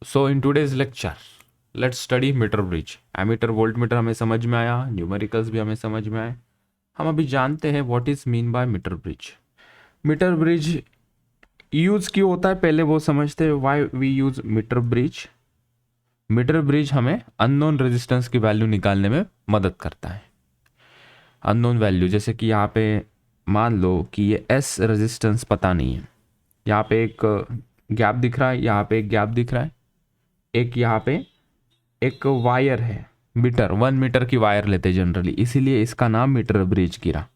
So in today's lecture let's study meter bridge. Ammeter voltmeter हमें समझ में आया, न्यूमेरिकल्स भी हमें समझ में आए। हम अभी जानते हैं what is mean by meter bridge. Meter bridge use क्यों होता है पहले वो समझते हैं। Why we use meter bridge. Meter bridge हमें अननोन रेजिस्टेंस की वैल्यू निकालने में मदद करता है। अननोन वैल्यू जैसे कि यहाँ पे मान लो कि ये एस रेजिस्टेंस पता नहीं है, यहाँ पे एक गैप दिख रहा है, यहाँ पे एक गैप दिख रहा है, एक यहाँ पे एक वायर है, मीटर 1 मीटर की वायर लेते जनरली, इसीलिए इसका नाम मीटर ब्रिज गिरा।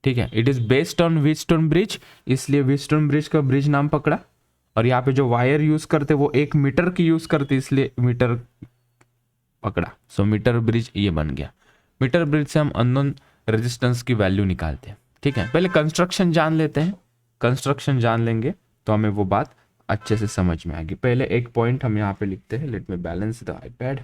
ठीक है, it is based on Wheatstone bridge, इसलिए व्हीटस्टोन ब्रिज का ब्रिज नाम पकड़ा। और यहाँ पे जो वायर यूज करते वो 1 मीटर की यूज करते, इसलिए मीटर पकड़ा। सो मीटर ब्रिज ये बन गया। मीटर ब्रिज से हम अननोन रेजिस्टेंस की वैल्यू निकालते हैं। ठीक है, पहले कंस्ट्रक्शन जान लेते हैं। कंस्ट्रक्शन जान लेंगे तो हमें वो बात अच्छे से समझ में आएगी। पहले एक पॉइंट हम यहाँ पे लिखते हैं। Let me balance the iPad.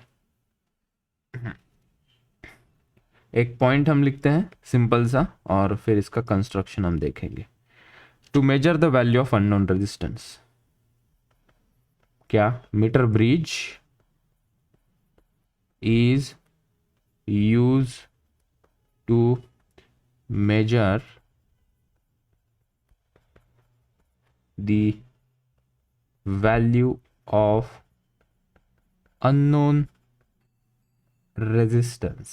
एक पॉइंट हम लिखते हैं सिंपल सा, और फिर इसका कंस्ट्रक्शन हम देखेंगे। To measure the value of unknown resistance, क्या meter bridge is use to measure the value of unknown resistance।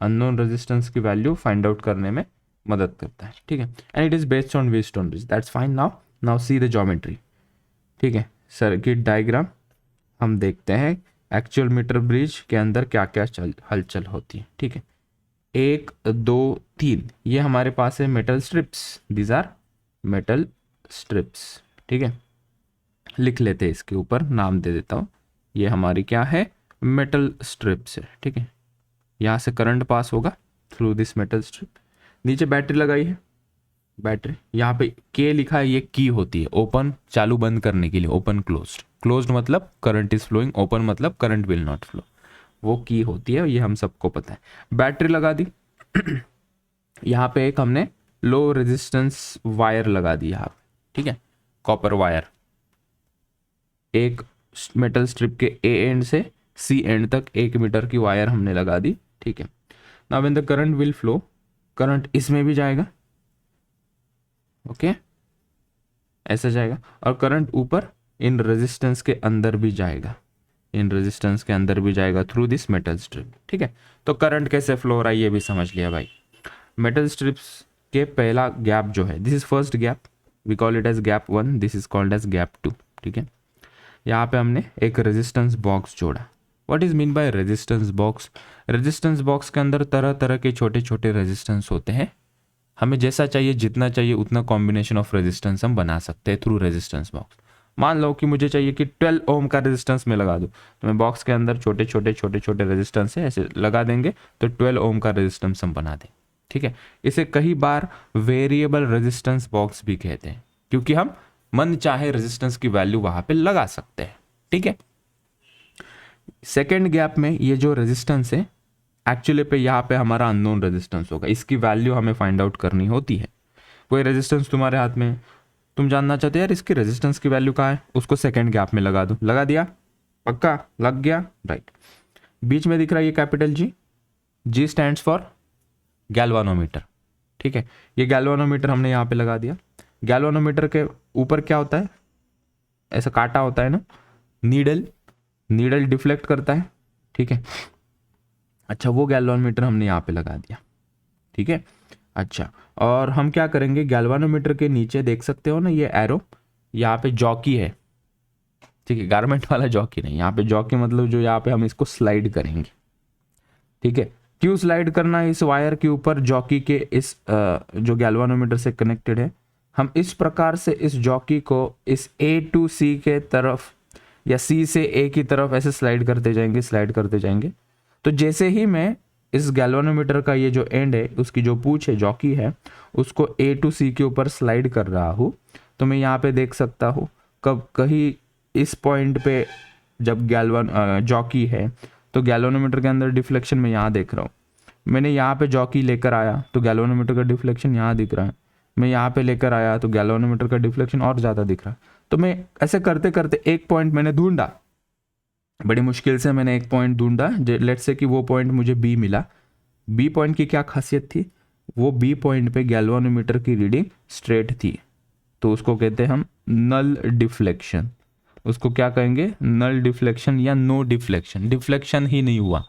Unknown resistance की वैल्यू फाइंड आउट करने में मदद करता है। ठीक है, and it is based on Wheatstone bridge. That's fine. Now see the geometry. ठीक है, सर्किट डायग्राम हम देखते हैं। एक्चुअल मीटर ब्रिज के अंदर क्या क्या हलचल होती है। ठीक है, 1 2 3 ये हमारे पास है metal strips. These are metal strips. ठीक है, लिख लेते हैं, इसके ऊपर नाम दे देता हूँ। ये हमारी क्या है, मेटल स्ट्रिप्स है। ठीक है, यहाँ से करंट पास होगा थ्रू दिस मेटल स्ट्रिप। नीचे बैटरी लगाई है, बैटरी यहाँ पे के लिखा है, ये की होती है ओपन चालू बंद करने के लिए। ओपन क्लोज्ड, क्लोज्ड मतलब करंट इज फ्लोइंग, ओपन मतलब करंट विल नॉट फ्लो, वो की होती है, ये हम सबको पता है। बैटरी लगा दी। यहाँ पे एक हमने लो रेजिस्टेंस वायर लगा दी यहाँ पे। ठीक है, कॉपर वायर एक मेटल स्ट्रिप के ए एंड से सी एंड तक 1 मीटर की वायर हमने लगा दी। ठीक है, now when the current will flow, current इसमें भी जाएगा। ओके, ऐसा जाएगा, और करंट ऊपर इन रेजिस्टेंस के अंदर भी जाएगा, इन रेजिस्टेंस के अंदर भी जाएगा थ्रू दिस मेटल स्ट्रिप। ठीक है, तो करंट कैसे फ्लो हो रहा है ये भी समझ लिया भाई। मेटल स्ट्रिप्स के पहला गैप जो है, this is first gap, we call it as gap 1, this is called as gap 2। ठीक है, यहाँ पे हमने एक रेजिस्टेंस बॉक्स जोड़ा। What is mean by resistance box? Resistance box के अंदर तरह तरह के छोटे छोटे रेजिस्टेंस होते हैं। हमें जैसा चाहिए, जितना चाहिए उतना कॉम्बिनेशन ऑफ रेजिस्टेंस हम बना सकते हैं थ्रू रेजिस्टेंस बॉक्स। मान लो कि मुझे चाहिए कि 12 ओम का रेजिस्टेंस में लगा दूं, तो मैं बॉक्स के अंदर छोटे छोटे छोटे छोटे रेजिस्टेंस है ऐसे लगा देंगे, तो 12 ओम का रेजिस्टेंस हम बना दें। ठीक है, इसे कई बार वेरिएबल रेजिस्टेंस बॉक्स भी कहते हैं, क्योंकि हम मन चाहे रेजिस्टेंस की वैल्यू वहां पे लगा सकते हैं। ठीक है, सेकेंड गैप में ये जो रेजिस्टेंस है एक्चुअली पे यहाँ पे हमारा अननोन रेजिस्टेंस होगा, इसकी वैल्यू हमें फाइंड आउट करनी होती है। कोई रेजिस्टेंस तुम्हारे हाथ में, तुम जानना चाहते हो यार इसकी रेजिस्टेंस की वैल्यू कहाँ है, उसको सेकंड गैप में लगा दो। लगा दिया, पक्का लग गया, राइट। बीच में दिख रहा है ये capital G, ji stands for galvanometer. ठीक है, ये गैल्वानोमीटर हमने यहाँ पे लगा दिया। गैल्वानोमीटर के ऊपर क्या होता है, ऐसा कांटा होता है ना, नीडल, नीडल डिफ्लेक्ट करता है। ठीक है, अच्छा वो गैल्वानोमीटर हमने यहाँ पे लगा दिया। ठीक है, अच्छा, और हम क्या करेंगे, गैल्वानोमीटर के नीचे देख सकते हो ना ये एरो, यहाँ पे जॉकी है। ठीक है, गारमेंट वाला जॉकी नहीं, यहाँ पे जॉकी मतलब जो यहाँ पे हम इसको स्लाइड करेंगे। ठीक है, क्यों स्लाइड करना है इस वायर के ऊपर, जॉकी के इस जो गैल्वानोमीटर से कनेक्टेड है, हम इस प्रकार से इस जॉकी को इस ए टू सी के तरफ या सी से ए की तरफ ऐसे स्लाइड करते जाएंगे, स्लाइड करते जाएंगे। तो जैसे ही मैं इस गैल्वानोमीटर का ये जो एंड है, उसकी जो पूंछ है, जॉकी है, उसको ए टू सी के ऊपर स्लाइड कर रहा हूँ, तो मैं यहाँ पे देख सकता हूँ कब कहीं इस पॉइंट पे जब जॉकी है, तो गैल्वानोमीटर के अंदर डिफ्लेक्शन मैं यहाँ देख रहा हूँ। मैंने यहाँ पे जॉकी लेकर आया तो गैल्वानोमीटर का डिफ्लेक्शन यहाँ दिख रहा है, मैं यहाँ पे लेकर आया तो गैल्वानोमीटर का डिफ्लेक्शन और ज़्यादा दिख रहा है। तो मैं ऐसे करते करते एक पॉइंट मैंने ढूंढा, बड़ी मुश्किल से मैंने एक पॉइंट ढूंढा, लेट्स से कि वो पॉइंट मुझे बी मिला। बी पॉइंट की क्या खासियत थी, वो बी पॉइंट पे गैल्वानोमीटर की रीडिंग स्ट्रेट थी, तो उसको कहते हैं हम नल डिफ्लेक्शन। उसको क्या कहेंगे, नल डिफ्लेक्शन या नो डिफ्लेक्शन। डिफ्लेक्शन ही नहीं हुआ,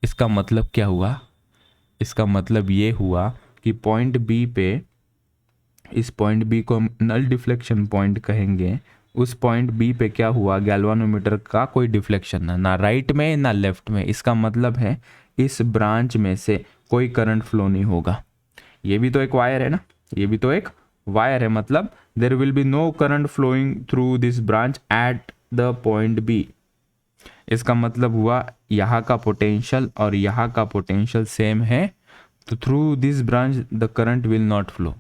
इसका मतलब क्या हुआ, इसका मतलब ये हुआ कि पॉइंट बी पे, इस पॉइंट बी को हम नल डिफ्लेक्शन पॉइंट कहेंगे। उस पॉइंट बी पे क्या हुआ, गैल्वानोमीटर का कोई डिफ्लेक्शन ना राइट में ना लेफ्ट में। इसका मतलब है इस ब्रांच में से कोई करंट फ्लो नहीं होगा। ये भी तो एक वायर है ना, ये भी तो एक वायर है, मतलब there will be no current flowing through this branch at the point B. इसका मतलब हुआ यहाँ का पोटेंशियल और यहाँ का पोटेंशियल सेम है, तो through this branch the current will not flow.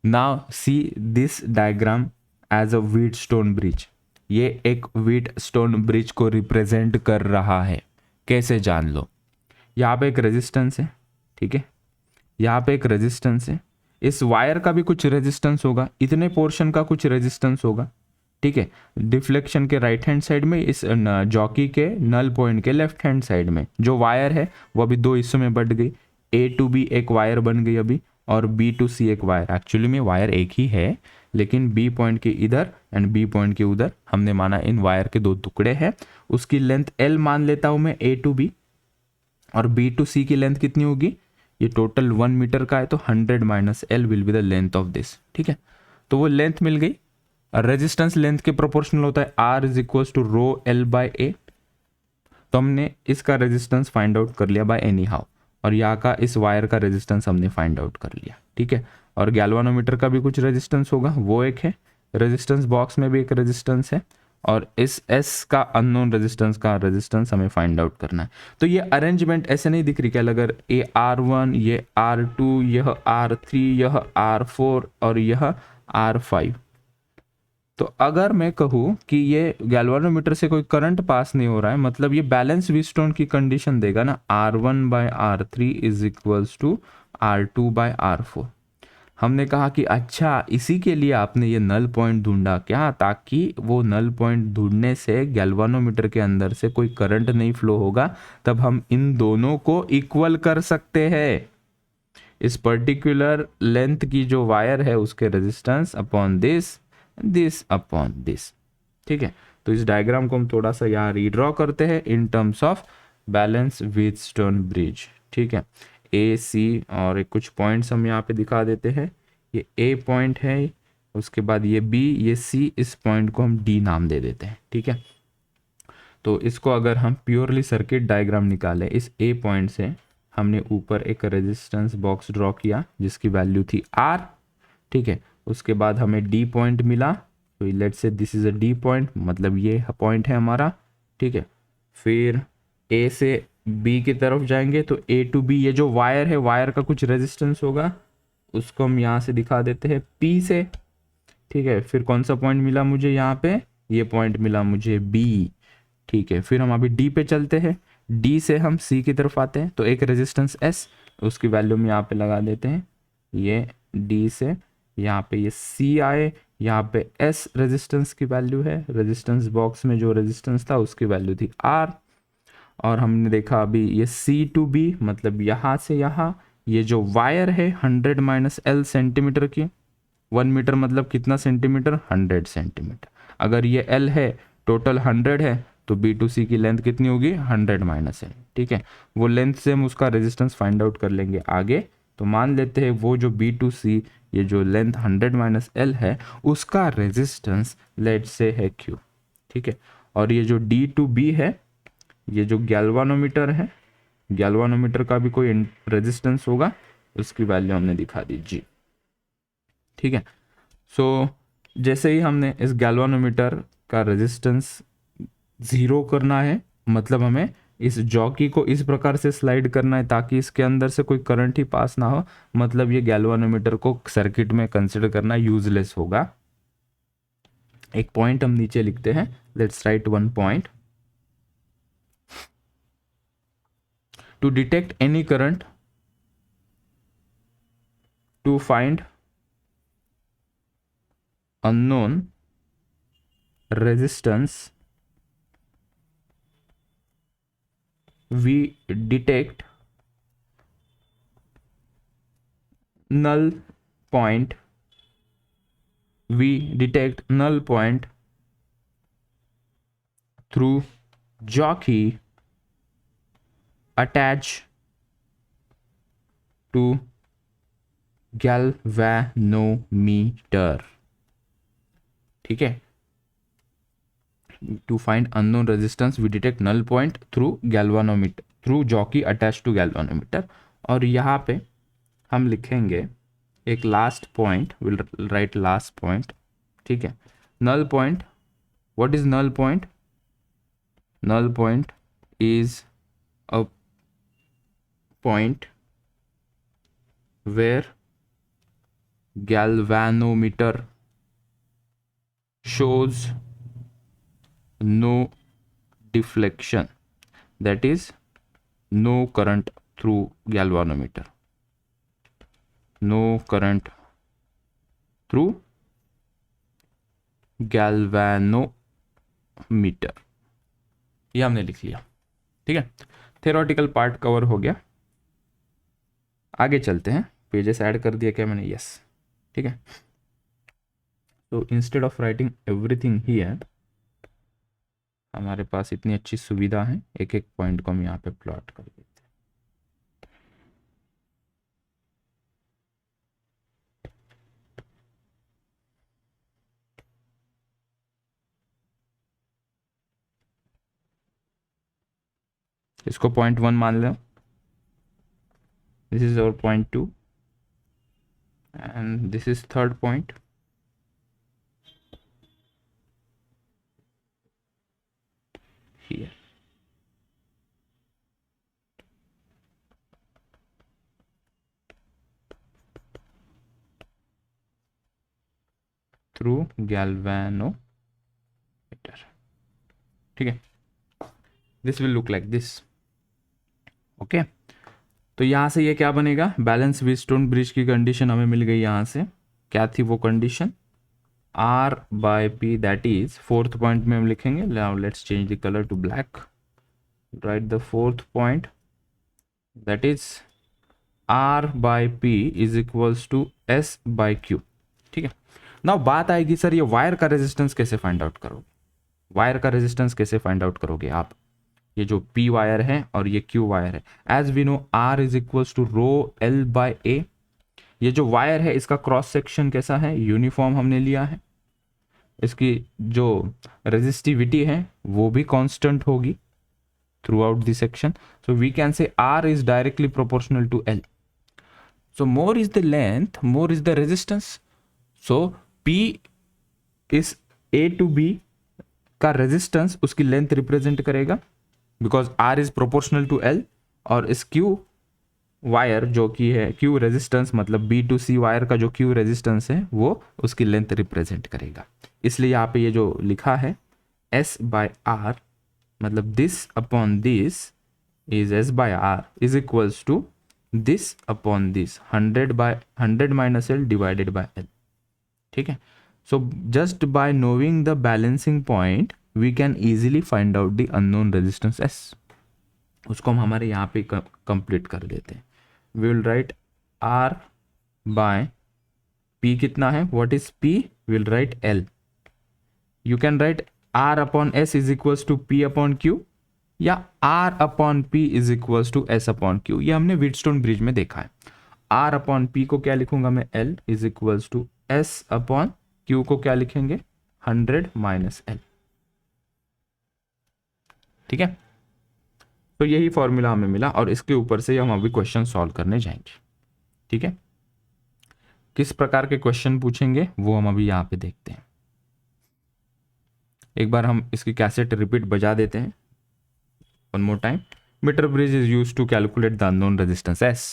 Now see this diagram as a Wheatstone bridge. ये एक व्हीटस्टोन ब्रिज को रिप्रेजेंट कर रहा है। कैसे जान लो, यहाँ पे एक रेजिस्टेंस है, ठीक है, यहाँ पे एक रेजिस्टेंस है, इस वायर का भी कुछ रेजिस्टेंस होगा, इतने पोर्शन का कुछ रेजिस्टेंस होगा, ठीक है। डिफ्लेक्शन के राइट हैंड साइड में, इस जॉकी के नल पॉइंट के लेफ्ट हैंड साइड में जो वायर है वो अभी दो हिस्सों में बट गई। ए टू बी एक वायर बन गई अभी, और बी टू सी एक वायर। एक्चुअली में वायर एक ही है, लेकिन बी पॉइंट के इधर एंड बी पॉइंट के उधर हमने माना इन वायर के दो टुकड़े हैं। उसकी लेंथ एल मान लेता हूं मैं, ए टू बी, और बी टू सी की लेंथ कितनी होगी, ये टोटल 1 मीटर का है, तो 100 minus L will be the length of this, ठीक है। तो वो लेंथ मिल गई। रेजिस्टेंस लेंथ के प्रोपोर्शनल होता है, R is equal to rho L by A. तो हमने इसका रेजिस्टेंस फाइंड आउट कर लिया बाय एनी हाउ, और यहाँ का इस वायर का रेजिस्टेंस हमने फाइंड आउट कर लिया, ठीक है। और गैल्वानोमीटर का भी कुछ रेजिस्टेंस होगा, वो एक है, रेजिस्टेंस बॉक्स में भी एक रेजिस्टेंस है, और इस एस का अननोन रेजिस्टेंस का रेजिस्टेंस हमें फाइंड आउट करना है। तो ये अरेंजमेंट ऐसे नहीं दिख रही क्या, अगर ये R1, ये R2, यह R3, यह R4 और यह R5। तो अगर मैं कहूँ कि ये गैल्वानोमीटर से कोई करंट पास नहीं हो रहा है, मतलब ये बैलेंस व्हीटस्टोन की कंडीशन देगा ना, R1 by R3 is equals to R2 by R4। हमने कहा कि अच्छा, इसी के लिए आपने ये नल पॉइंट ढूंढा क्या, ताकि वो नल पॉइंट ढूंढने से गैल्वानोमीटर के अंदर से कोई करंट नहीं फ्लो होगा, तब हम इन दोनों को इक्वल कर सकते हैं। इस पर्टिकुलर लेंथ की जो वायर है उसके resistance upon this, this upon this, ठीक है। तो इस डायग्राम को हम थोड़ा सा यहाँ रीड्रॉ करते हैं in terms of balance Wheatstone bridge, ठीक है। ए सी और कुछ पॉइंट्स हम यहाँ पे दिखा देते हैं। ये ए पॉइंट है, उसके बाद ये बी, ये सी, इस पॉइंट को हम डी नाम दे देते हैं, ठीक है। तो इसको अगर हम प्योरली सर्किट डायग्राम निकालें, इस ए पॉइंट से हमने ऊपर एक रेजिस्टेंस बॉक्स ड्रॉ किया जिसकी वैल्यू थी आर, ठीक है। उसके बाद हमें डी पॉइंट मिला, तो let's say this is a D point, मतलब ये पॉइंट है हमारा, ठीक है। फिर ए से बी की तरफ जाएंगे, तो ए टू बी, ये जो वायर है, वायर का कुछ रेजिस्टेंस होगा, उसको हम यहाँ से दिखा देते हैं पी से, ठीक है। फिर कौन सा पॉइंट मिला मुझे यहाँ पे, ये पॉइंट मिला मुझे बी, ठीक है। फिर हम अभी डी पे चलते हैं, डी से हम सी की तरफ आते हैं, तो एक रेजिस्टेंस एस, उसकी वैल्यू हम यहाँ पे लगा देते हैं। ये डी से यहाँ पे ये सी आए, यहाँ पे एस रेजिस्टेंस की वैल्यू है, रेजिस्टेंस बॉक्स में जो रेजिस्टेंस था उसकी वैल्यू थी आर। और हमने देखा अभी ये सी टू बी, मतलब यहाँ से यहाँ ये जो वायर है 100 माइनस एल सेंटीमीटर की, 1 मीटर मतलब कितना सेंटीमीटर, 100 सेंटीमीटर। अगर ये एल है, टोटल 100 है, तो बी टू सी की लेंथ कितनी होगी, 100 माइनस एल, ठीक है। वो लेंथ से हम उसका रेजिस्टेंस फाइंड आउट कर लेंगे आगे। तो मान लेते हैं वो जो बी टू सी, ये जो लेंथ 100 माइनस एल है, उसका रेजिस्टेंस लेट से है क्यू, ठीक है। और ये जो डी टू बी है, ये जो गैल्वानोमीटर है, गैल्वानोमीटर का भी कोई रेजिस्टेंस होगा, उसकी वैल्यू हमने दिखा दी जी, ठीक है। सो जैसे ही हमने इस गैल्वानोमीटर का रेजिस्टेंस 0 करना है, मतलब हमें इस जॉकी को इस प्रकार से स्लाइड करना है ताकि इसके अंदर से कोई करंट ही पास ना हो, मतलब ये गैल्वानोमीटर को सर्किट में कंसिडर करना यूजलेस होगा। एक पॉइंट हम नीचे लिखते हैं, let's write one point. To detect any current, to find unknown resistance we detect null point through jockey attached to galvanometer. ठीक है, to find unknown resistance we detect null point through jockey attached to galvanometer. और यहाँ पे हम लिखेंगे एक last point, will write last point. ठीक है, null point, what is null point? Null point is a point where galvanometer shows no deflection, that is no current through galvanometer, no current through galvanometer. ये हमने लिख लिया. ठीक है, theoretical part cover हो गया. आगे चलते हैं. पेजेस ऐड कर दिया क्या मैंने? यस. ठीक है, तो instead of writing everything here, हमारे पास इतनी अच्छी सुविधा है, एक एक पॉइंट को हम यहाँ पे प्लॉट कर देते हैं. इसको पॉइंट 1 मान लो. This is our point 2 and this is third point. Here through galvanometer. ठीक है, this will look like this. Okay, तो यहाँ से ये क्या बनेगा? बैलेंस व्हीटस्टोन ब्रिज की कंडीशन हमें मिल गई. यहाँ से क्या थी वो condition? R by P, that is fourth point में हम लिखेंगे. Now let's change the colour to black. Write the fourth point, that is R by P is equals to S by Q. ठीक है, नाउ बात आएगी sir ये wire का resistance कैसे फाइंड आउट करोगे? वायर का रेजिस्टेंस कैसे फाइंड आउट करोगे आप? ये जो P वायर है और ये Q वायर है, as we know R is equals to rho L by A. ये जो वायर है इसका क्रॉस सेक्शन कैसा है? यूनिफॉर्म हमने लिया है. इसकी जो रेजिस्टिविटी है वो भी कांस्टेंट होगी throughout the section. So we can say R is directly proportional to L. So more is the length, more is the resistance. So P इस A टू B का रेजिस्टेंस उसकी लेंथ represent करेगा, because R is proportional to L. और इस Q wire जो कि है Q रेजिस्टेंस, मतलब B टू C वायर का जो Q रेजिस्टेंस है वो उसकी लेंथ रिप्रेजेंट करेगा. इसलिए यहाँ पे ये जो लिखा है S बाय R, मतलब this upon this is S by R is equals to this upon this 100 minus L divided by L. ठीक है, so just by knowing the balancing point we can easily find out the unknown resistance S. उसको हम हमारे यहाँ पे complete कर देते हैं. We will write R by P कितना है? What is P? Will write L. You can write R upon S is equals to P upon Q, या R upon P is equals to S upon Q. ये हमने Wheatstone bridge में देखा है. R upon P को क्या लिखूंगा मैं? L is equals to S upon Q को क्या लिखेंगे? 100 माइनस L. ठीक है, तो यही फॉर्मूला हमें मिला और इसके ऊपर से हम अभी क्वेश्चन सॉल्व करने जाएंगे. ठीक है, किस प्रकार के क्वेश्चन पूछेंगे वो हम अभी यहाँ पे देखते हैं. एक बार हम इसकी कैसेट रिपीट बजा देते हैं. One more time. Meter bridge is used to calculate the unknown resistance S.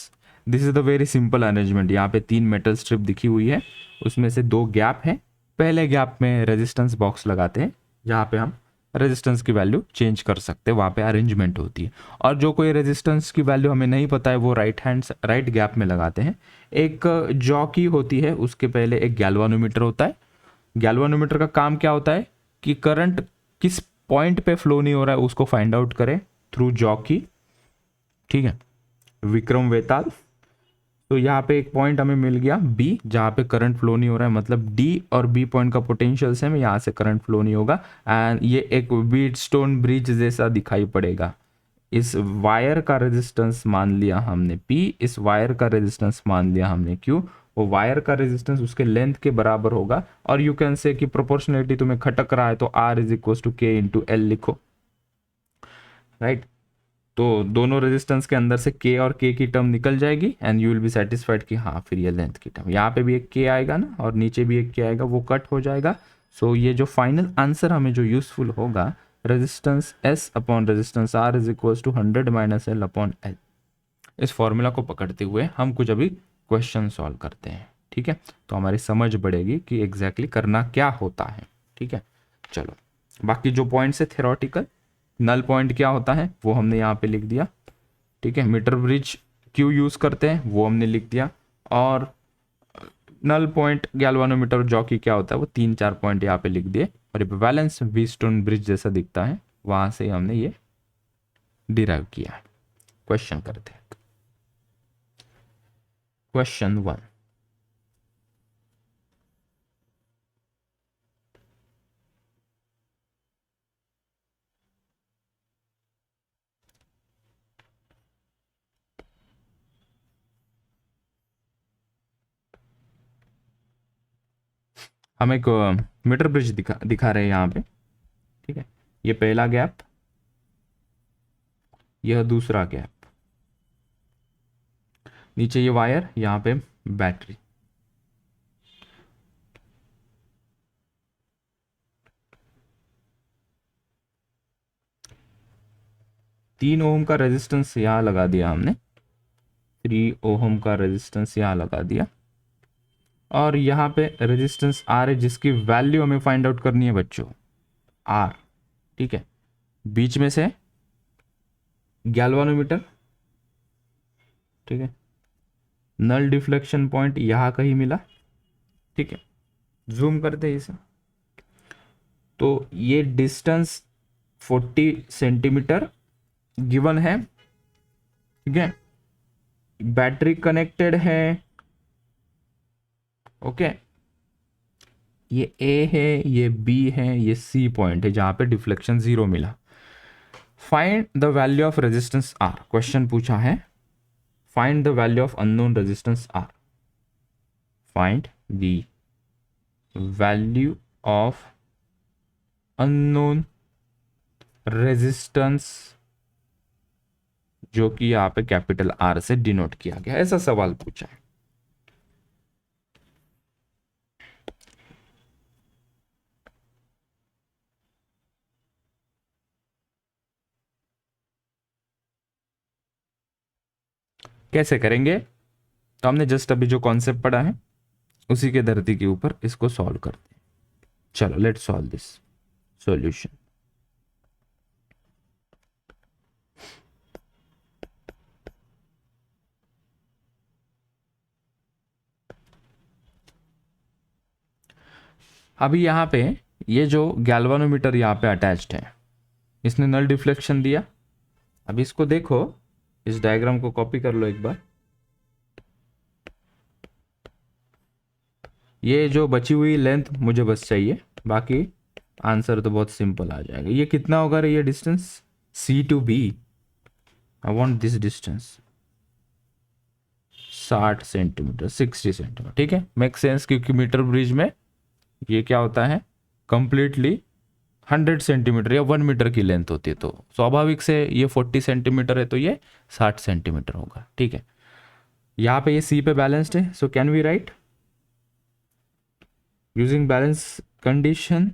This is the very simple arrangement. यहाँ पे 3 मेटल स्ट्रिप दिखी हुई है, उसमें से 2 गैप है. पहले गैप में रेजिस्टेंस बॉक्स लगाते हैं जहाँ पे हम रेजिस्टेंस की वैल्यू चेंज कर सकते हैं, वहाँ पे अरेंजमेंट होती है. और जो कोई रेजिस्टेंस की वैल्यू हमें नहीं पता है वो राइट गैप में लगाते हैं. एक जॉकी होती है, उसके पहले एक गैल्वानोमीटर होता है. गैल्वानोमीटर का काम क्या होता है? कि करंट किस पॉइंट पे फ्लो नहीं हो रहा है उसको फाइंड आउट करें थ्रू जॉकी, ठीक है, विक्रम वेताल। तो यहाँ पे एक पॉइंट हमें मिल गया बी जहाँ पे करंट फ्लो नहीं हो रहा है, मतलब डी और बी पॉइंट का पोटेंशियल सेम, यहाँ से करंट फ्लो नहीं होगा एंड ये एक व्हीटस्टोन ब्रिज जैसा दिखाई पड़ेगा। इस वायर का रेजिस्टेंस मान लिया हमने P, इस वायर का रेजिस्टेंस मान लिया हमने Q, वो वायर का रेजिस्टेंस उसके लेंथ के बराबर होगा और यू कैन से कि प्रोपोर्शनलिटी तुम्हें खटक रहा है तो R is equal to K into L लिखो, राइट। तो दोनों रेजिस्टेंस के अंदर से K और K की टर्म निकल जाएगी and you will be satisfied कि हाँ फिर ये लेंथ की टर्म, यहाँ पे भी एक K आएगा ना और नीचे भी एक K आएगा, वो कट हो जाएगा। सो ये जो फाइनल आंसर हमें जो यूजफुल होगा, resistance S upon resistance R is equal to 100 minus L upon L। इस फॉर्मूला को पकड़ते हुए हम कुछ अभी क्वेश्चन सॉल्व करते हैं, ठीक है, तो हमारी समझ बढ़ेगी कि एग्जैक्टली करना क्या होता है, ठीक है। चलो बाकी जो पॉइंट्स है थ्योरेटिकल, नल पॉइंट क्या होता है वो हमने यहाँ पे लिख दिया, ठीक है, मीटर ब्रिज क्यों यूज करते हैं वो हमने लिख दिया, और नल पॉइंट गैल्वानोमीटर जॉकी क्या होता है वो 3-4 पॉइंट यहाँ पे लिख दिए, और ये बैलेंस व्हीटस्टोन ब्रिज जैसा दिखता है वहां से हमने ये डिराइव किया है। क्वेश्चन करते हैं। क्वेश्चन 1, हम एक मीटर ब्रिज दिखा रहे हैं यहाँ पे, ठीक है, ये पहला गैप, यह दूसरा गैप, नीचे ये वायर, यहाँ पे बैटरी। तीन ओम का रेजिस्टेंस यहाँ लगा दिया हमने, 3 ओम का रेजिस्टेंस यहाँ लगा दिया, और यहाँ पे रेजिस्टेंस R है जिसकी वैल्यू हमें फाइंड आउट करनी है बच्चों, R, ठीक है। बीच में से गैल्वानोमीटर, ठीक है, नल डिफ्लेक्शन पॉइंट यहाँ कहीं मिला, ठीक है, जूम करते हैं इसे, तो ये डिस्टेंस 40 सेंटीमीटर गिवन है, ठीक है, बैटरी कनेक्टेड है, ओके, ये A है, ये B है, ये C पॉइंट है जहां पे डिफ्लेक्शन 0 मिला। Find the value of resistance R, question पूछा है find the value of unknown resistance R, find the value of unknown resistance, जो कि यहाँ पे कैपिटल R से डिनोट किया गया, ऐसा सवाल पूछा है। कैसे करेंगे, तो हमने जस्ट अभी जो कॉन्सेप्ट पढ़ा है उसी के धरती के ऊपर इसको सॉल्व करते हैं। चलो लेट्स सॉल्व दिस सॉल्यूशन। अभी यहाँ पे ये जो गैल्वानोमीटर यहाँ पे अटैच्ड है, इसने नल डिफ्लेक्शन दिया। अभी इसको देखो, इस डायग्राम को कॉपी कर लो एक बार, ये जो बची हुई लेंथ मुझे बस चाहिए, बाकी आंसर तो बहुत सिंपल आ जाएगा। ये कितना होगा रे ये distance, C to B, I want this distance 60 centimetre, 60 centimetre, ठीक है, मेक सेंस, क्योंकि मीटर ब्रिज में ये क्या होता है कंप्लीटली 100 सेंटीमीटर या 1 मीटर की लेंथ होती है, तो स्वाभाविक से ये 40 सेंटीमीटर है तो ये 60 सेंटीमीटर होगा, ठीक है। यहाँ पे ये C पे बैलेंस्ड है, so can we write using balance condition,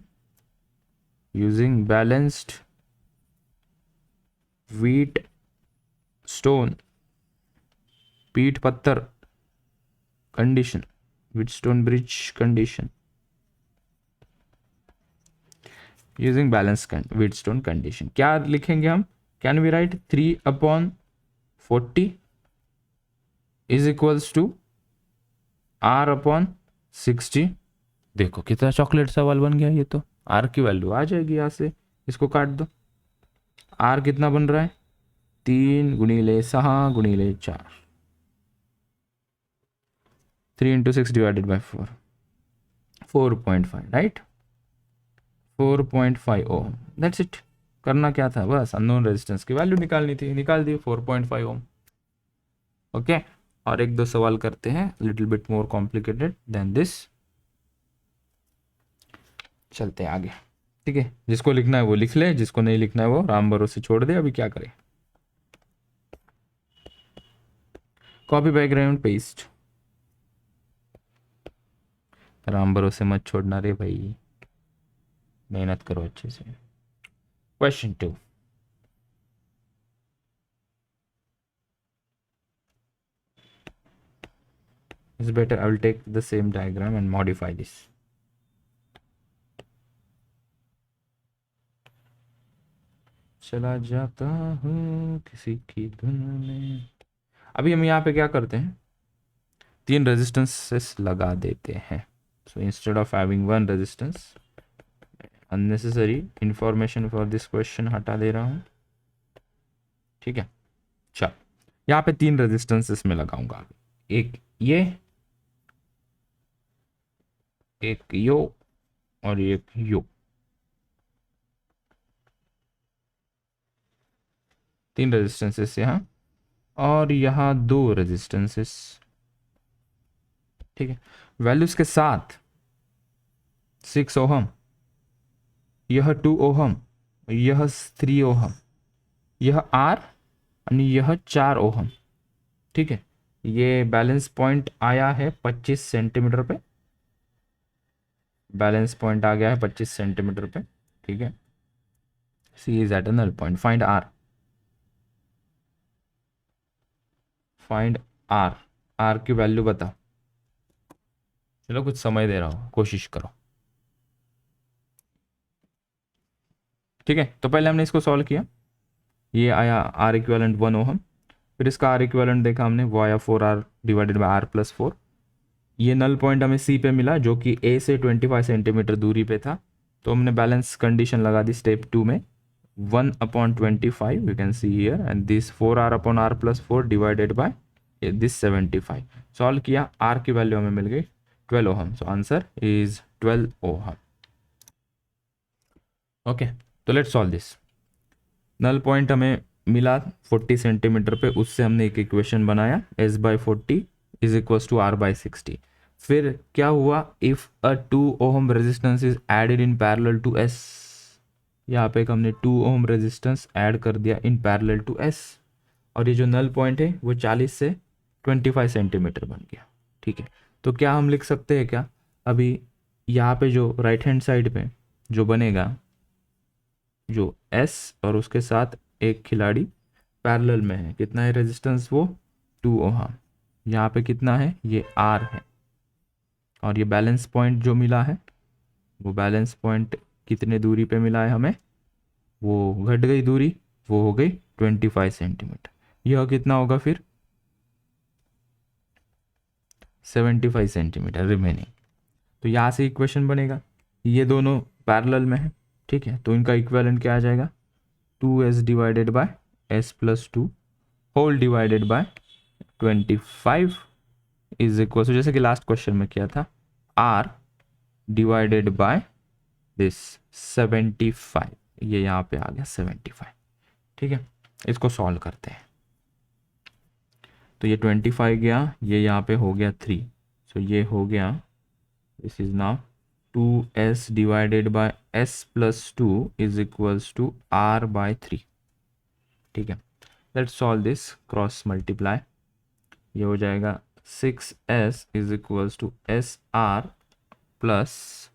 using balanced wheat stone पीठ पत्थर condition, Wheatstone bridge condition, using balance Wheatstone condition क्या लिखेंगे हम, can we write 3/40 is equals to R/60। देखो कितना चॉकलेट सवाल बन गया ये तो, आर की वैल्यू आ जाएगी यहाँ से, इसको काट दो। आर कितना बन रहा है 3 × 6 × 4, 3 × 6 divided by 4, 4.5 right, 4.5 ohm. That's it. करना क्या था, बस अननोन रेजिस्टेंस की वैल्यू निकालनी थी, निकाल दी 4.5 ओम। ओके, और एक दो सवाल करते हैं little bit more complicated then this. चलते हैं आगे, ठीक है। जिसको लिखना है वो लिख ले, जिसको नहीं लिखना है वो राम भरोसे छोड़ दे। अभी क्या करें, कॉपी बैकग्राउंड पेस्ट, राम भरोसे मत छोड़ना रे भाई, मेहनत करो अच्छे से। Question 2, it's better I will take the same diagram and modify this. चला जाता हूँ किसी की धुन में। अभी हम यहाँ पे क्या करते हैं, 3 रेजिस्टेंसेस लगा देते हैं। So instead of having 1 resistance, unnecessary information for this question हटा दे रहा हूँ, ठीक है। चल, यहाँ पे 3 रेजिस्टेंसेस में लगाऊंगा, एक ये, एक यो और एक यो, 3 रेजिस्टेंसेस यहाँ, और यहाँ 2 रेजिस्टेंसेस, ठीक है। वैल्यूज के साथ 6 ओहम, यह 2 ओहम, यह 3 ओहम, यह आर और यह 4 ओहम, ठीक है। ये बैलेंस पॉइंट आया है 25 सेंटीमीटर पे, बैलेंस पॉइंट आ गया है 25 सेंटीमीटर पे, ठीक है। C is at a null point, find R, find R, R की वैल्यू बता। चलो कुछ समय दे रहा हूँ, कोशिश करो, ठीक है। तो पहले हमने इसको सॉल्व किया, ये आया आर इक्विवेलेंट 1 ओहम, फिर इसका आर इक्विवेलेंट देखा हमने, वो आया 4R डिवाइडेड बाई R+4। ये नल पॉइंट हमें सी पे मिला जो कि ए से 25 सेंटीमीटर दूरी पे था, तो हमने बैलेंस कंडीशन लगा दी स्टेप 2 में, 1/25 you can see here, and this 4R/R+4 divided by this 75। Solve किया, आर की वैल्यू हमें मिल गई 12 ohm, so answer is 12 ohm. Okay, तो let's solve this. Null point हमें मिला 40 सेंटीमीटर पे, उससे हमने एक इक्वेशन बनाया, S/40 is equals to R/60। फिर क्या हुआ, if a 2 ohm resistance is added in parallel to S, यहाँ पे हमने 2 ओहम रेजिस्टेंस ऐड कर दिया इन पैरेलल टू S, और ये जो नल पॉइंट है वो 40 से 25 सेंटीमीटर बन गया, ठीक है। तो क्या हम लिख सकते हैं क्या, अभी यहाँ पे जो राइट हैंड साइड पे जो बनेगा, जो S और उसके साथ एक खिलाड़ी पैरेलल में है, कितना है रेजिस्टेंस, वो 2 ओहम, यहाँ पे कितना है, ये R है, और ये बैलेंस पॉइंट जो मिला है, वो बैलेंस पॉइंट कितने दूरी पे मिला है हमें, वो घट गई दूरी, वो हो गई 25 सेंटीमीटर। यह कितना होगा फिर 75 सेंटीमीटर रिमेनिंग। तो यहाँ से इक्वेशन बनेगा, ये दोनों पैरेलल में है, ठीक है, तो इनका इक्विवेलेंट क्या आ जाएगा, 2S divided by S+2 whole divided by 25 is equal to, जैसे कि लास्ट क्वेश्चन में किया था, R डिवाइडेड बाय दिस 75, ये यहाँ पे आ गया 75, ठीक है। इसको सॉल्व करते हैं, तो ये 25 गया, ये यहाँ पे हो गया 3, सो ये हो गया, this is now 2S divided by S+2 is equals to R/3, ठीक है। Let's solve this, cross multiply, ये हो जाएगा 6S is equals to SR plus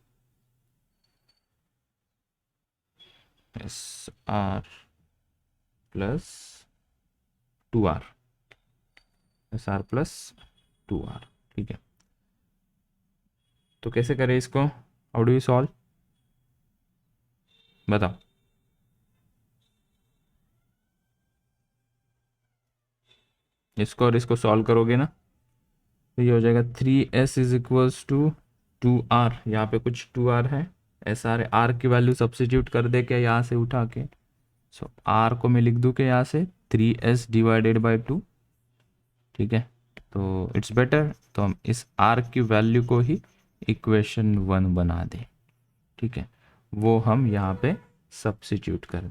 SR plus 2R, SR plus 2R, ठीक है। तो कैसे करें इसको, हाउ डू यू सॉल्व, बताओ। इसको और इसको सॉल्व करोगे ना, तो ये हो जाएगा 3S is equals to 2R, यहाँ पे कुछ 2R है, एस आर आर की वैल्यू सब्सिट्यूट कर दे क्या यहाँ से उठा के, सो आर को मैं लिख दूँ कि यहाँ से 3s डिवाइडेड बाई 2, ठीक है। तो इट्स बेटर, तो हम इस आर की वैल्यू को ही इक्वेशन 1 बना दें, ठीक है। वो हम यहाँ पे सब्सिट्यूट कर,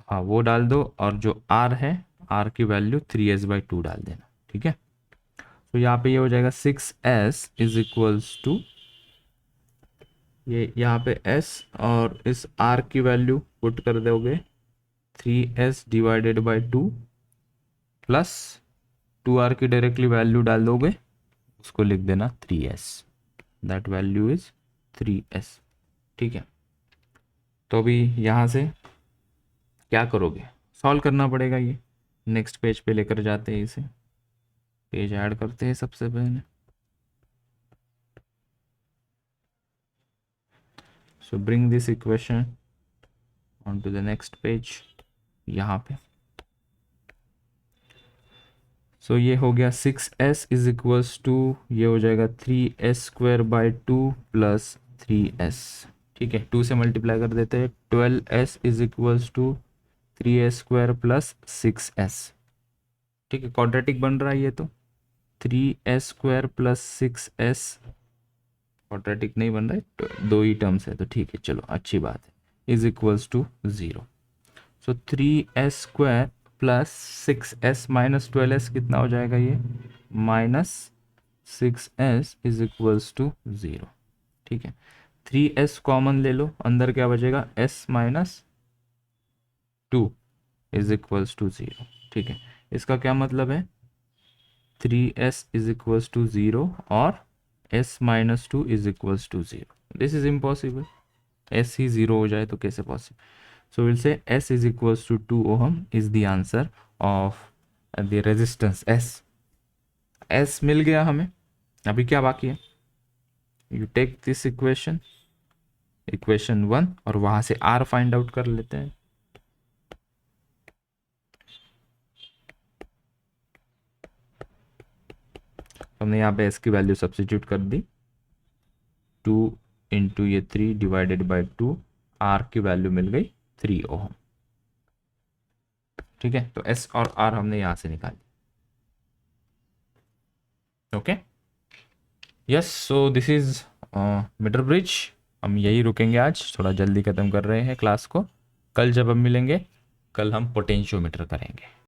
हाँ वो डाल दो, और जो आर है आर की वैल्यू 3s/2 डाल देना, ठीक है। तो यहाँ पे ये हो जाएगा 6s इज इक्वल्स टू, ये यहाँ पे s और इस r की वैल्यू पुट कर दोगे 3s divided by 2 plus 2r की डायरेक्टली वैल्यू डाल दोगे, उसको लिख देना 3s, that value is 3s, ठीक है। तो अभी यहाँ से क्या करोगे, सॉल्व करना पड़ेगा, ये नेक्स्ट पेज पे लेकर जाते हैं, इसे पेज ऐड करते हैं सबसे पहले। So bring this equation on to the next page, यहाँ पे। सो ये हो गया 6s इज इक्वल्स टू, ये हो जाएगा 3s²/2 प्लस 3s, ठीक है। 2 से मल्टीप्लाई कर देते हैं, 12s is equals to 3s² plus 6s, ठीक है। क्वाड्रेटिक बन रहा है ये, तो 3s² प्लस 6s क्वाड्रेटिक नहीं बन रहा है, तो 2 ही टर्म्स है, तो ठीक है, चलो अच्छी बात है, is equals to 0। So 3s² plus 6s minus 12s कितना हो जाएगा, ये -6s इज इक्वल्स टू 0, ठीक है। 3s कॉमन ले लो, अंदर क्या बचेगा, s minus 2 is equals to 0, ठीक है। इसका क्या मतलब है, 3s इज इक्वल्स टू 0 और s minus 2 is equals to 0, this is impossible, s ही 0 हो जाए तो कैसे possible. So we'll say S is equals to 2 ohm is the answer of the resistance S. S मिल गया हमें, अभी क्या बाकी है, you take this equation, equation 1, और वहां से R फाइंड आउट कर लेते हैं। हमने यहाँ पे S की वैल्यू सब्सिट्यूट कर दी, 2 इंटू ये 3 डिवाइडेड बाई 2, R की वैल्यू मिल गई 3 ओम, ठीक है। तो S और R हमने यहाँ से निकाली, okay. Yes, so this is meter bridge. हम यही रुकेंगे आज, थोड़ा जल्दी ख़त्म कर रहे हैं क्लास को। कल जब हम मिलेंगे, कल हम पोटेंशियोमीटर करेंगे।